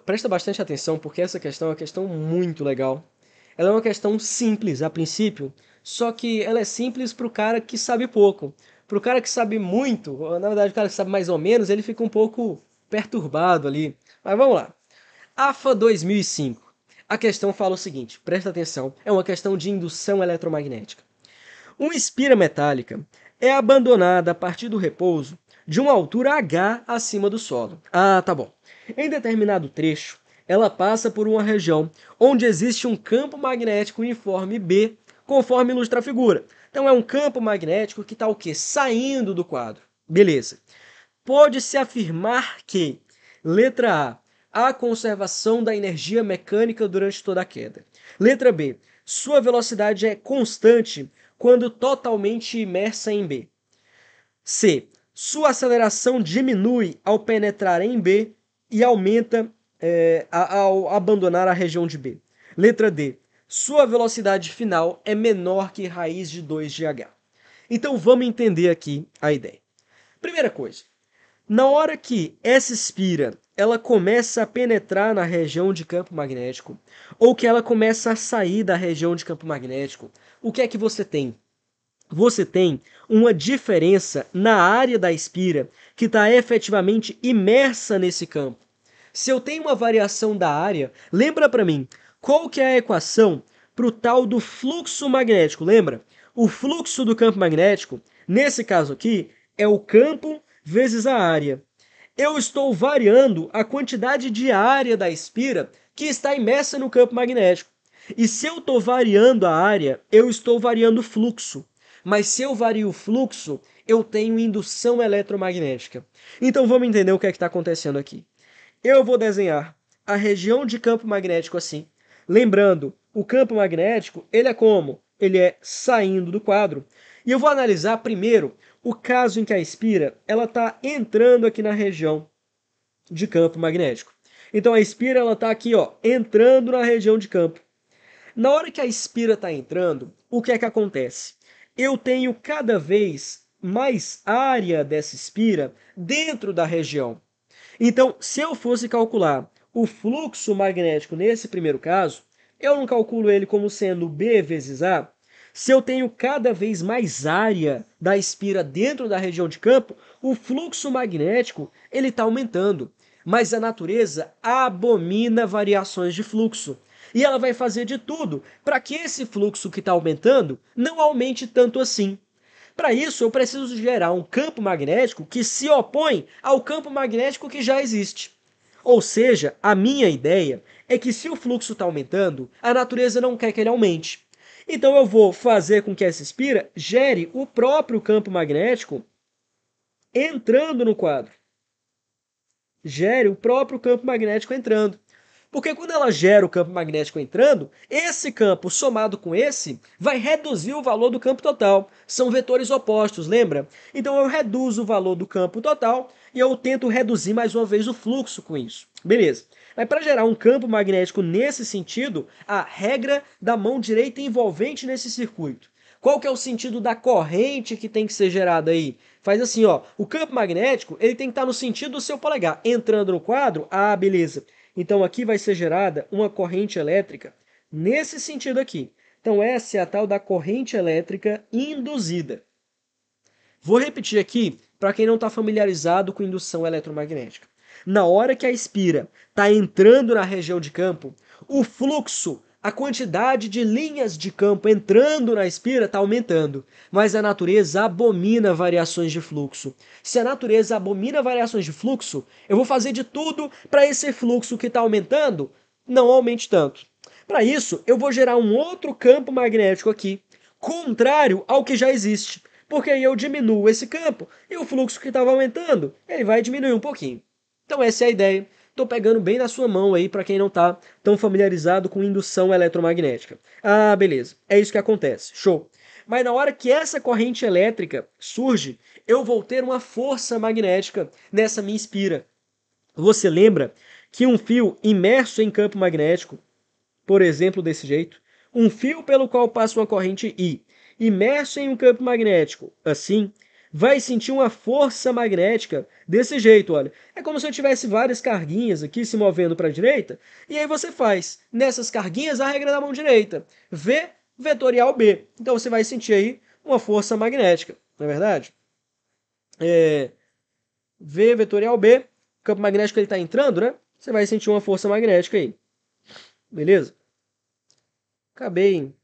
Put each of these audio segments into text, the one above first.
Presta bastante atenção, porque essa questão é uma questão muito legal. Ela é uma questão simples a princípio, só que ela é simples para o cara que sabe pouco. Para o cara que sabe muito, ou, na verdade, o cara que sabe mais ou menos, ele fica um pouco perturbado ali. Mas vamos lá. AFA 2005. A questão fala o seguinte, presta atenção, é uma questão de indução eletromagnética. Uma espira metálica é abandonada a partir do repouso de uma altura h acima do solo. Ah, tá bom. Em determinado trecho, ela passa por uma região onde existe um campo magnético uniforme B, conforme ilustra a figura. Então é um campo magnético que está o quê? Saindo do quadro. Beleza. Pode-se afirmar que, letra A, a conservação da energia mecânica durante toda a queda. Letra B, sua velocidade é constante quando totalmente imersa em B. C, sua aceleração diminui ao penetrar em B e aumenta ao abandonar a região de B. Letra D, sua velocidade final é menor que raiz de 2 de H. Então vamos entender aqui a ideia. Primeira coisa, na hora que essa espira ela começa a penetrar na região de campo magnético, ou que ela começa a sair da região de campo magnético, o que é que você tem? Você tem uma diferença na área da espira que está efetivamente imersa nesse campo. Se eu tenho uma variação da área, lembra para mim, qual que é a equação para o tal do fluxo magnético? Lembra? O fluxo do campo magnético, nesse caso aqui, é o campo vezes a área. Eu estou variando a quantidade de área da espira que está imersa no campo magnético. E se eu estou variando a área, eu estou variando o fluxo. Mas se eu vario o fluxo, eu tenho indução eletromagnética. Então vamos entender o que é que está acontecendo aqui. Eu vou desenhar a região de campo magnético assim. Lembrando, o campo magnético, ele é como? Ele é saindo do quadro. E eu vou analisar primeiro o caso em que a espira está entrando aqui na região de campo magnético. Então a espira está aqui, ó, entrando na região de campo. Na hora que a espira está entrando, o que é que acontece? Eu tenho cada vez mais área dessa espira dentro da região. Então, se eu fosse calcular o fluxo magnético nesse primeiro caso, eu não calculo ele como sendo B vezes A. Se eu tenho cada vez mais área da espira dentro da região de campo, o fluxo magnético ele está aumentando. Mas a natureza abomina variações de fluxo. E ela vai fazer de tudo para que esse fluxo que está aumentando não aumente tanto assim. Para isso, eu preciso gerar um campo magnético que se opõe ao campo magnético que já existe. Ou seja, a minha ideia é que se o fluxo está aumentando, a natureza não quer que ele aumente. Então eu vou fazer com que essa espira gere o próprio campo magnético entrando no quadro. Gere o próprio campo magnético entrando. Porque quando ela gera o campo magnético entrando, esse campo somado com esse vai reduzir o valor do campo total. São vetores opostos, lembra? Então eu reduzo o valor do campo total e eu tento reduzir mais uma vez o fluxo com isso. Beleza. Mas para gerar um campo magnético nesse sentido, a regra da mão direita envolvente nesse circuito. Qual que é o sentido da corrente que tem que ser gerada aí? Faz assim, ó, o campo magnético ele tem que estar no sentido do seu polegar. Entrando no quadro, ah, beleza. Então aqui vai ser gerada uma corrente elétrica nesse sentido aqui. Então essa é a tal da corrente elétrica induzida. Vou repetir aqui para quem não está familiarizado com indução eletromagnética. Na hora que a espira está entrando na região de campo, o fluxo, a quantidade de linhas de campo entrando na espira está aumentando, mas a natureza abomina variações de fluxo. Se a natureza abomina variações de fluxo, eu vou fazer de tudo para esse fluxo que está aumentando não aumente tanto. Para isso, eu vou gerar um outro campo magnético aqui, contrário ao que já existe, porque aí eu diminuo esse campo e o fluxo que estava aumentando, ele vai diminuir um pouquinho. Então essa é a ideia. Estou pegando bem na sua mão aí para quem não está tão familiarizado com indução eletromagnética. Ah, beleza. É isso que acontece. Show. Mas na hora que essa corrente elétrica surge, eu vou ter uma força magnética nessa minha espira. Você lembra que um fio imerso em campo magnético, por exemplo, desse jeito, um fio pelo qual passa uma corrente I, imerso em um campo magnético, assim, vai sentir uma força magnética desse jeito, olha. É como se eu tivesse várias carguinhas aqui se movendo para a direita, e aí você faz nessas carguinhas a regra da mão direita. V vetorial B. Então você vai sentir aí uma força magnética, não é verdade? V vetorial B, o campo magnético ele está entrando, né? Você vai sentir uma força magnética aí. Beleza? Acabei em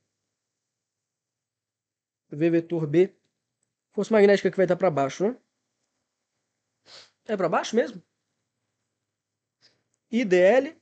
V vetor B. Força magnética que vai estar para baixo, né? É para baixo mesmo? IDL.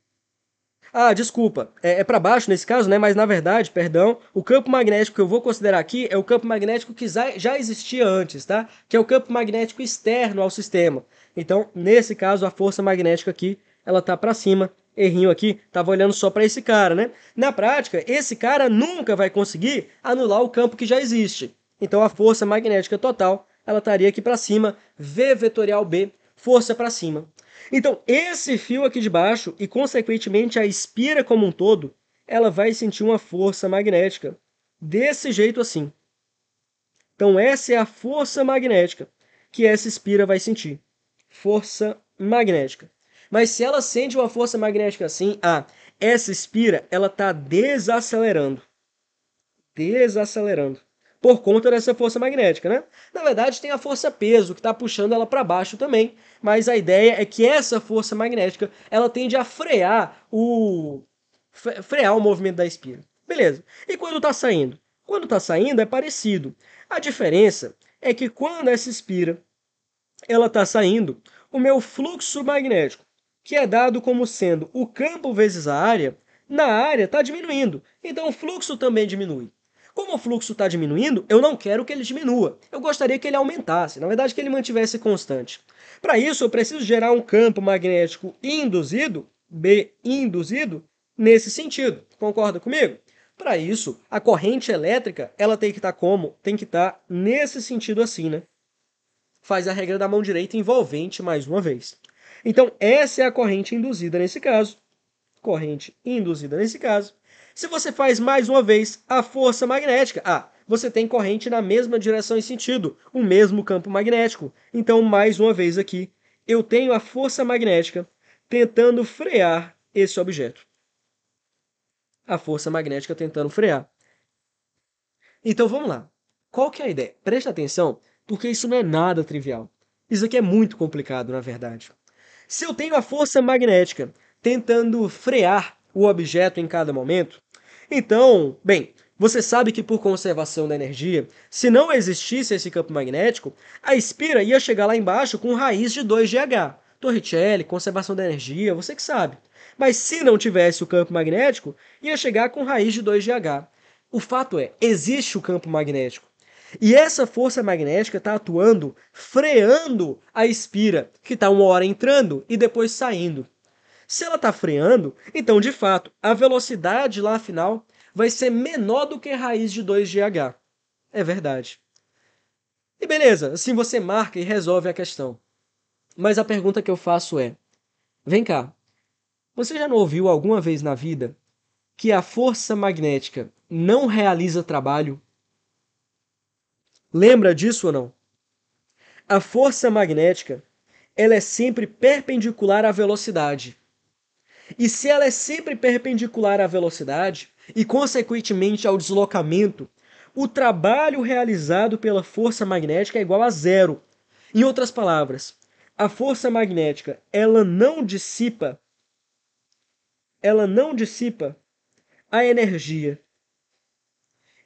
Ah, desculpa. É para baixo nesse caso, né? Mas na verdade, perdão, o campo magnético que eu vou considerar aqui é o campo magnético que já existia antes, tá? Que é o campo magnético externo ao sistema. Então, nesse caso, a força magnética aqui, ela tá para cima. Errinho aqui, tava olhando só para esse cara, né? Na prática, esse cara nunca vai conseguir anular o campo que já existe. Então, a força magnética total, ela estaria aqui para cima, V vetorial B, força para cima. Então, esse fio aqui de baixo, e consequentemente a espira como um todo, ela vai sentir uma força magnética. Desse jeito assim. Então, essa é a força magnética que essa espira vai sentir. Força magnética. Mas se ela sente uma força magnética assim, essa espira, ela está desacelerando. Desacelerando. Por conta dessa força magnética, né? Na verdade, tem a força peso, que está puxando ela para baixo também. Mas a ideia é que essa força magnética, ela tende a frear o movimento da espira. Beleza. E quando está saindo? Quando está saindo é parecido. A diferença é que quando essa espira ela está saindo, o meu fluxo magnético, que é dado como sendo o campo vezes a área, na área está diminuindo. Então o fluxo também diminui. Como o fluxo está diminuindo, eu não quero que ele diminua. Eu gostaria que ele aumentasse, na verdade que ele mantivesse constante. Para isso, eu preciso gerar um campo magnético induzido, B induzido, nesse sentido. Concorda comigo? Para isso, a corrente elétrica ela tem que estar como? Tem que estar nesse sentido assim, né? Faz a regra da mão direita envolvente mais uma vez. Então, essa é a corrente induzida nesse caso. Corrente induzida nesse caso. Se você faz mais uma vez a força magnética, você tem corrente na mesma direção e sentido, o mesmo campo magnético. Então, mais uma vez aqui, eu tenho a força magnética tentando frear esse objeto. A força magnética tentando frear. Então, vamos lá. Qual que é a ideia? Preste atenção, porque isso não é nada trivial. Isso aqui é muito complicado, na verdade. Se eu tenho a força magnética tentando frear o objeto em cada momento, então, bem, você sabe que por conservação da energia, se não existisse esse campo magnético, a espira ia chegar lá embaixo com raiz de 2GH. Torricelli, conservação da energia, você que sabe. Mas se não tivesse o campo magnético, ia chegar com raiz de 2GH. O fato é, existe o campo magnético. E essa força magnética está atuando, freando a espira, que está uma hora entrando e depois saindo. Se ela está freando, então, de fato, a velocidade lá afinal vai ser menor do que a raiz de 2GH. É verdade. E beleza, assim você marca e resolve a questão. Mas a pergunta que eu faço é, vem cá, você já não ouviu alguma vez na vida que a força magnética não realiza trabalho? Lembra disso ou não? A força magnética, ela é sempre perpendicular à velocidade. E se ela é sempre perpendicular à velocidade e, consequentemente, ao deslocamento, o trabalho realizado pela força magnética é igual a zero. Em outras palavras, a força magnética, ela não dissipa a energia.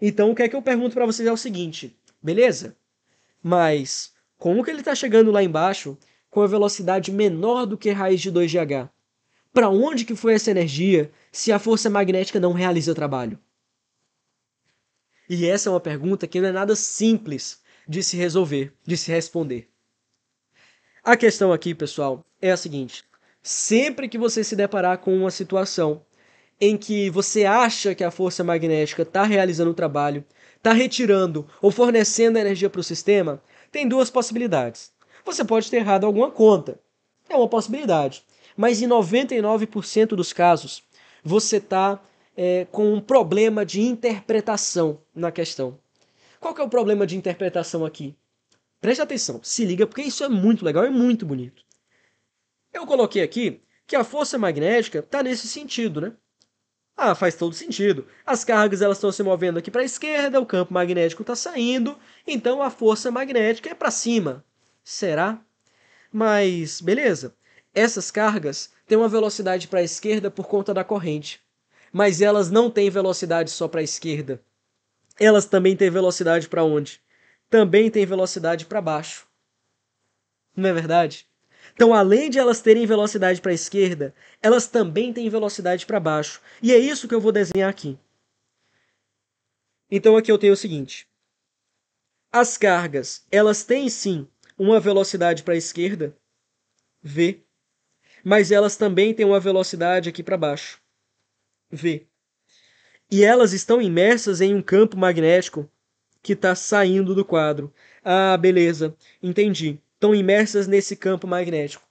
Então, o que é que eu pergunto para vocês é o seguinte, beleza? Mas como que ele está chegando lá embaixo com a velocidade menor do que raiz de 2GH? Para onde que foi essa energia se a força magnética não realiza trabalho? E essa é uma pergunta que não é nada simples de se resolver, de se responder. A questão aqui, pessoal, é a seguinte: sempre que você se deparar com uma situação em que você acha que a força magnética está realizando o trabalho, está retirando ou fornecendo energia para o sistema, tem duas possibilidades. Você pode ter errado alguma conta, é uma possibilidade. Mas em 99% dos casos, você está com um problema de interpretação na questão. Qual que é o problema de interpretação aqui? Preste atenção, se liga, porque isso é muito legal, é muito bonito. Eu coloquei aqui que a força magnética está nesse sentido, né? Ah, faz todo sentido. As cargas elas estão se movendo aqui para a esquerda, o campo magnético está saindo, então a força magnética é para cima. Será? Mas, beleza. Essas cargas têm uma velocidade para a esquerda por conta da corrente. Mas elas não têm velocidade só para a esquerda. Elas também têm velocidade para onde? Também têm velocidade para baixo. Não é verdade? Então, além de elas terem velocidade para a esquerda, elas também têm velocidade para baixo. E é isso que eu vou desenhar aqui. Então, aqui eu tenho o seguinte. As cargas, elas têm sim uma velocidade para a esquerda, v, mas elas também têm uma velocidade aqui para baixo, v. E elas estão imersas em um campo magnético que está saindo do quadro. Ah, beleza, entendi. Estão imersas nesse campo magnético.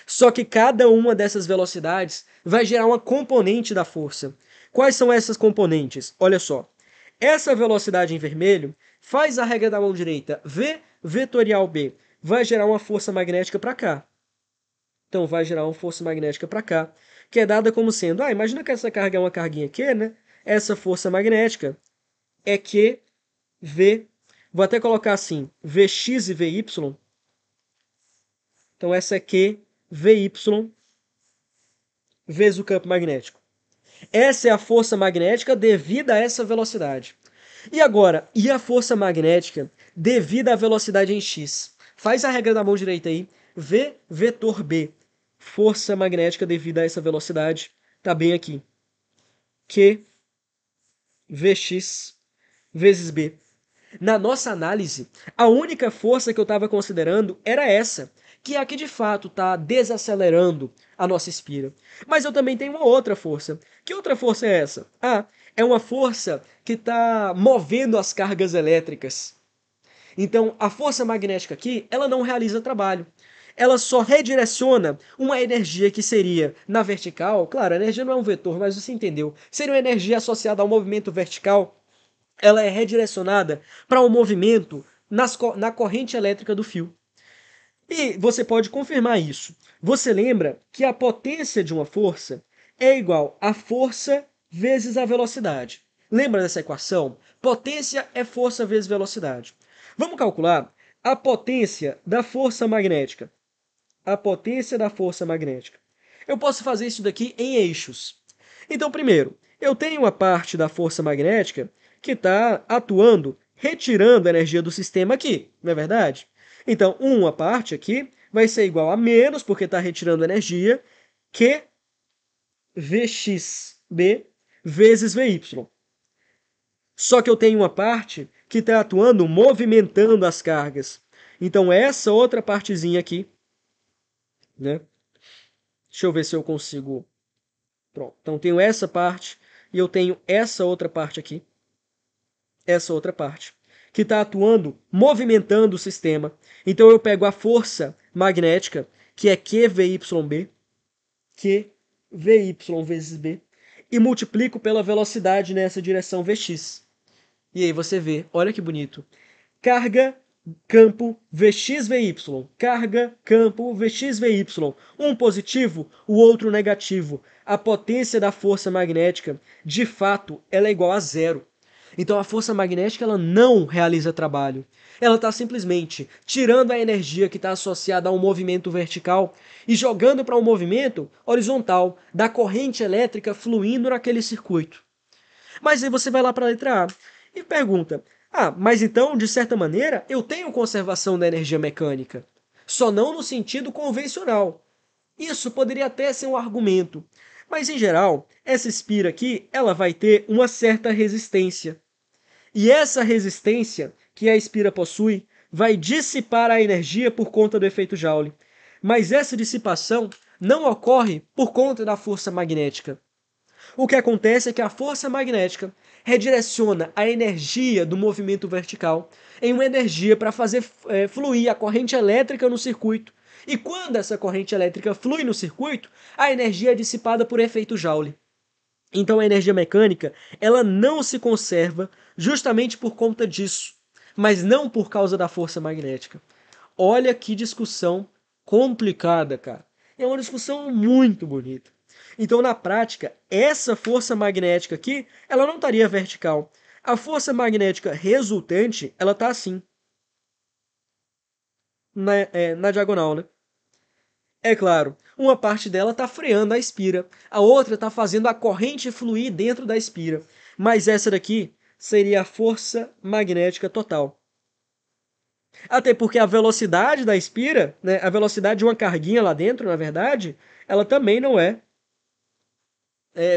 Só que cada uma dessas velocidades vai gerar uma componente da força. Quais são essas componentes? Olha só. Essa velocidade em vermelho faz a regra da mão direita V vetorial B. Vai gerar uma força magnética para cá. Então vai gerar uma força magnética para cá, que é dada como sendo, imagina que essa carga é uma carguinha Q, né? Essa força magnética é Q, V, vou até colocar assim, Vx e Vy. Então essa é Q, Vy, vezes o campo magnético. Essa é a força magnética devida a essa velocidade. E agora, e a força magnética devida à velocidade em x? Faz a regra da mão direita aí. V vetor B. Força magnética devida a essa velocidade. Tá bem aqui. Q Vx vezes B. Na nossa análise, a única força que eu estava considerando era essa, que é a que de fato está desacelerando a nossa espira. Mas eu também tenho uma outra força. Que outra força é essa? Ah, é uma força que está movendo as cargas elétricas. Então, a força magnética aqui, ela não realiza trabalho. Ela só redireciona uma energia que seria na vertical. Claro, a energia não é um vetor, mas você entendeu. Seria uma energia associada ao movimento vertical. Ela é redirecionada para um movimento na corrente elétrica do fio. E você pode confirmar isso. Você lembra que a potência de uma força é igual a força vezes a velocidade. Lembra dessa equação? Potência é força vezes velocidade. Vamos calcular a potência da força magnética. A potência da força magnética. Eu posso fazer isso daqui em eixos. Então, primeiro, eu tenho uma parte da força magnética que está atuando, retirando a energia do sistema aqui, não é verdade? Então, uma parte aqui vai ser igual a menos, porque está retirando energia, que Vxb vezes Vy. Só que eu tenho uma parte que está atuando, movimentando as cargas. Então, essa outra partezinha aqui, né? Deixa eu ver se eu consigo. Pronto. Então, tenho essa parte e eu tenho essa outra parte aqui. Essa outra parte, que está atuando, movimentando o sistema. Então eu pego a força magnética, que é QVYB, QVY vezes B, e multiplico pela velocidade nessa direção Vx. E aí você vê, olha que bonito. Carga, campo, VXVY. Carga, campo, VXVY. Um positivo, o outro negativo. A potência da força magnética, de fato, ela é igual a zero. Então a força magnética ela não realiza trabalho. Ela está simplesmente tirando a energia que está associada a um movimento vertical e jogando para um movimento horizontal da corrente elétrica fluindo naquele circuito. Mas aí você vai lá para a letra A e pergunta: mas então, de certa maneira, eu tenho conservação da energia mecânica, só não no sentido convencional. Isso poderia até ser um argumento, mas em geral, essa espira aqui, ela vai ter uma certa resistência. E essa resistência que a espira possui vai dissipar a energia por conta do efeito Joule. Mas essa dissipação não ocorre por conta da força magnética. O que acontece é que a força magnética redireciona a energia do movimento vertical em uma energia para fazer fluir a corrente elétrica no circuito. E quando essa corrente elétrica flui no circuito, a energia é dissipada por efeito Joule. Então a energia mecânica, ela não se conserva justamente por conta disso, mas não por causa da força magnética. Olha que discussão complicada, cara. É uma discussão muito bonita. Então, na prática, essa força magnética aqui, ela não estaria vertical. A força magnética resultante, ela tá assim, na diagonal, né? É claro, uma parte dela está freando a espira, a outra está fazendo a corrente fluir dentro da espira. Mas essa daqui seria a força magnética total. Até porque a velocidade da espira, né, a velocidade de uma carguinha lá dentro, na verdade, ela também não é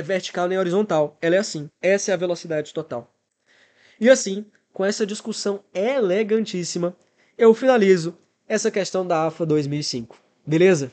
vertical nem horizontal. Ela é assim. Essa é a velocidade total. E assim, com essa discussão elegantíssima, eu finalizo essa questão da AFA 2005. Beleza?